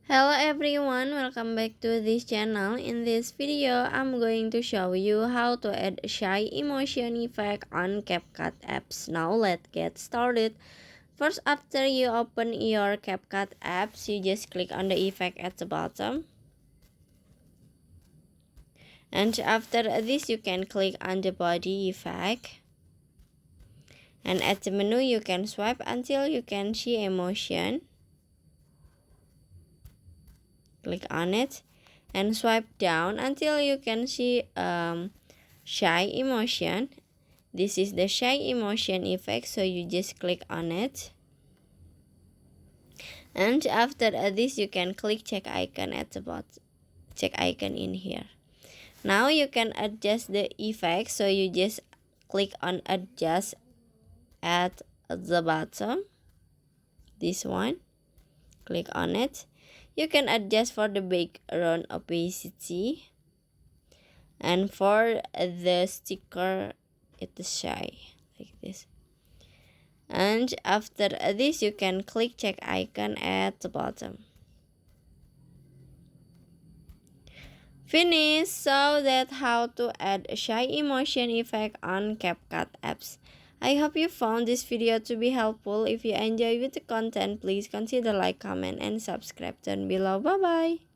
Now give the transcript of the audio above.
Hello everyone, welcome back to this channel. In this video, I'm going to show you how to add a shy emotion effect on CapCut apps. Now let's get started. First, after you open your CapCut apps, you just click on the effect at the bottom. And after this, you can click on the body effect. And at the menu, you can swipe until you can see emotion. Click on it and swipe down until you can see shy emotion. This is the shy emotion effect, so you just click on it. And after this, you can click check icon at the bottom, check icon in here. Now you can adjust the effect, so you just click on adjust at the bottom, this one. Click on it. You can adjust for the background opacity, and for the sticker it is shy like this. And after this, you can click check icon at the bottom. Finish. So that's how to add a shy emotion effect on CapCut apps. I hope you found this video to be helpful. If you enjoyed the content, please consider like, comment, and subscribe down below. Bye bye.